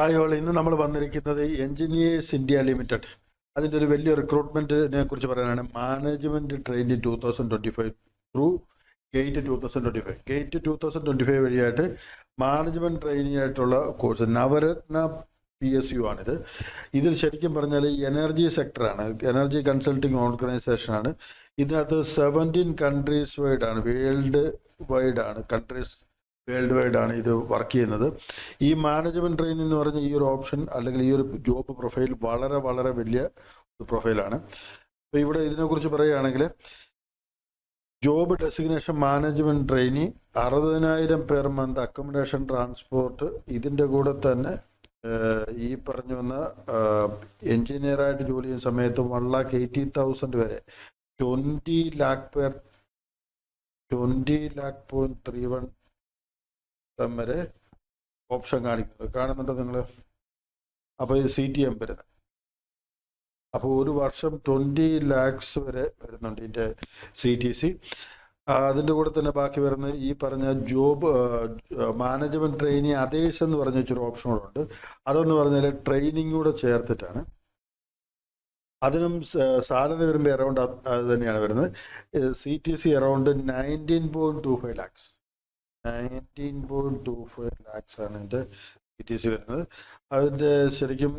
Hi all, ഇന്ന് നമ്മൾ വന്നിരിക്കുന്നത് എഞ്ചിനീയേഴ്സ് ഇന്ത്യ ലിമിറ്റഡ് അതിൻ്റെ ഒരു വലിയ റിക്രൂട്ട്മെൻറ്റിനെ കുറിച്ച് പറയാനാണ്. Management training 2025 through gate 2025. Gate 2025 വഴിയായിട്ട് മാനേജ്മെൻറ്റ് ട്രെയിനിങ് ആയിട്ടുള്ള കോഴ്സ് നവരത്ന PSU ആണിത്. ഇതിൽ ശരിക്കും പറഞ്ഞാൽ എനർജി സെക്ടറാണ്, എനർജി കൺസൾട്ടിങ് ഓർഗനൈസേഷനാണ്. ഇതിനകത്ത് 17 കൺട്രീസ് വൈഡാണ്, വേൾഡ് വൈഡാണ് ഇത് വർക്ക് ചെയ്യുന്നത്. ഈ മാനേജ്മെൻറ്റ് ട്രെയിനിങ് എന്ന് പറഞ്ഞ ഈ ഒരു ഓപ്ഷൻ അല്ലെങ്കിൽ ഈ ഒരു ജോബ് പ്രൊഫൈൽ വളരെ വളരെ വലിയ ഒരു പ്രൊഫൈലാണ്. അപ്പോൾ ഇവിടെ ഇതിനെക്കുറിച്ച് പറയുകയാണെങ്കിൽ job designation management trainee 60,000 per month, accommodation, transport. ഇതിൻ്റെ കൂടെ തന്നെ ഈ പറഞ്ഞു വന്ന എൻജിനീയറായിട്ട് ജോലി ചെയ്യുന്ന സമയത്ത് 1,80,000 വരെ 20 lakh.31 വരെ ഓപ്ഷൻ കാണുന്നുണ്ടോ നിങ്ങൾ? അപ്പോൾ ഇത് CTM വരുന്നത്. അപ്പോൾ ഒരു വർഷം 20 lakhs വരെ വരുന്നുണ്ട് ഇതിൻ്റെ CTC. അതിൻ്റെ കൂടെ തന്നെ ബാക്കി വരുന്നത് ഈ പറഞ്ഞ ജോബ് മാനേജ്മെൻറ്റ് ട്രെയിനി അതേഴ്സ് എന്ന് പറഞ്ഞ ഒരു ഓപ്ഷൻ കൂടെ ഉണ്ട്. അതെന്ന് പറഞ്ഞാൽ ട്രെയിനിങ് കൂടെ ചേർത്തിട്ടാണ്. അതിനും സാലറി വരുമ്പോൾ അറൗണ്ട് അത് തന്നെയാണ് വരുന്നത്. CTC around 19.25 lakhs. 19.25 lakhs ആണ് ഇതിൻ്റെ CTC വരുന്നത്. അതിൻ്റെ ശരിക്കും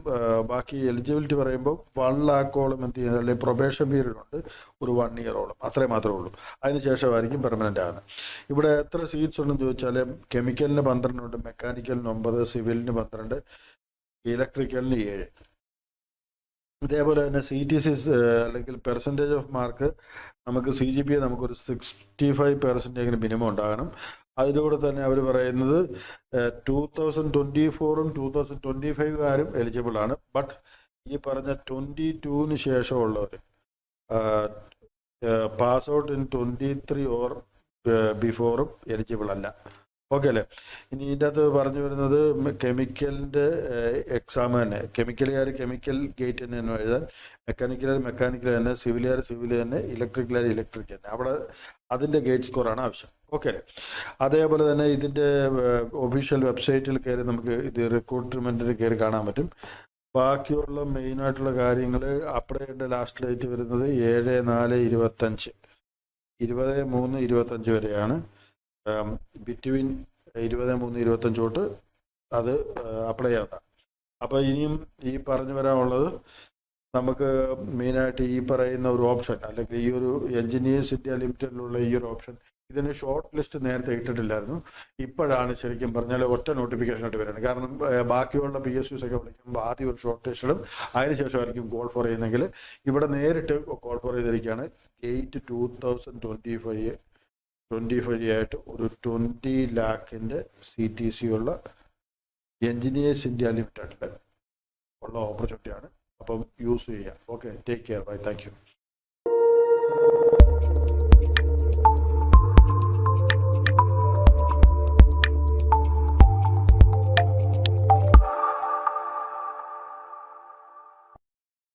ബാക്കി എലിജിബിലിറ്റി പറയുമ്പോൾ 1 lakh-ഓളം എന്ത് ചെയ്യുന്നത്, അല്ലെങ്കിൽ പ്രൊബേഷൻ പീരീഡ് ഉണ്ട്, ഒരു 1 year-ഓളം, അത്രയും മാത്രമേ ഉള്ളൂ. അതിനുശേഷമായിരിക്കും പെർമനൻ്റ് ആണ്. ഇവിടെ എത്ര സീറ്റ്സ് ഉണ്ടെന്ന് ചോദിച്ചാൽ കെമിക്കലിന് 12 ഉണ്ട്, മെക്കാനിക്കലിന് 9, സിവിലിന് 12, ഇലക്ട്രിക്കലിന് 7. ഇതേപോലെ തന്നെ CTC അല്ലെങ്കിൽ പെർസെൻറ്റേജ് ഓഫ് മാർക്ക് നമുക്ക് CGPA നമുക്കൊരു 65% മിനിമം ഉണ്ടാകണം. അതിൻ്റെ കൂടെ തന്നെ അവർ പറയുന്നത് 2024-ഉം 2025-കാരും എലിജിബിൾ ആണ്. ബട്ട് ഈ പറഞ്ഞ 22-ന് ശേഷമുള്ളവർ പാസ് ഔട്ട് ഇൻ 23 ഓർ ബിഫോറും എലിജിബിൾ അല്ല. ഓക്കെ അല്ലേ? ഇനി ഇതിൻ്റെ അകത്ത് പറഞ്ഞു വരുന്നത് കെമിക്കലിൻ്റെ എക്സാം തന്നെ, കെമിക്കലുകാർ കെമിക്കൽ ഗേറ്റ് തന്നെ എഴുതാൻ, മെക്കാനിക്കൽ തന്നെ, സിവിലുകാർ സിവിൽ തന്നെ, ഇലക്ട്രിക് തന്നെ. അവിടെ അതിൻ്റെ ഗേറ്റ് സ്കോറാണ് ആവശ്യം. ഓക്കെ അല്ലേ? അതേപോലെ തന്നെ ഇതിൻ്റെ ഒഫീഷ്യൽ വെബ്സൈറ്റിൽ കയറി നമുക്ക് ഇത് റിക്രൂട്ട്മെൻറ്റിന് കയറി കാണാൻ പറ്റും. ബാക്കിയുള്ള മെയിനായിട്ടുള്ള കാര്യങ്ങൾ അപ്ലൈ ചെയ്യേണ്ട ലാസ്റ്റ് ഡേറ്റ് വരുന്നത് 7/4/25, 23/25 വരെയാണ്. ബിറ്റ്വീൻ 23-25 തൊട്ട് അത് അപ്ലൈ ചെയ്യാവുന്നതാണ്. അപ്പോൾ ഇനിയും ഈ പറഞ്ഞു വരാനുള്ളത് നമുക്ക് മെയിനായിട്ട് ഈ പറയുന്ന ഒരു ഓപ്ഷൻ, അല്ലെങ്കിൽ ഈ ഒരു എഞ്ചിനീയേഴ്സ് ഇന്ത്യ ലിമിറ്റഡിലുള്ള ഈ ഒരു ഓപ്ഷൻ, ഇതിന് ഷോർട്ട് ലിസ്റ്റ് നേരത്തെ ഇട്ടിട്ടില്ലായിരുന്നു. ഇപ്പോഴാണ് ശരിക്കും പറഞ്ഞാൽ ഒറ്റ നോട്ടിഫിക്കേഷൻ ആയിട്ട് വരുന്നത്. കാരണം ബാക്കിയുള്ള PSUs ഒക്കെ വിളിക്കുമ്പോൾ ആദ്യം ഒരു ഷോർട്ട് ലിസ്റ്റിലും അതിനുശേഷമായിരിക്കും കോൾ ഫോർ ചെയ്യുന്നെങ്കിൽ ഇവിടെ നേരിട്ട് കോൾ ഫോർ ചെയ്തിരിക്കുകയാണ്. ഗേറ്റ് 2025 ആയിട്ട് ഒരു 20 lakhന്റെ CTC ഉള്ള എഞ്ചിനീയേഴ്സ് ഇന്ത്യ ലിമിറ്റഡിൽ ഉള്ള ഓപ്പർച്യൂണിറ്റിയാണ്. അപ്പം യൂസ് ചെയ്യാം. Okay, take care, bye, thank U.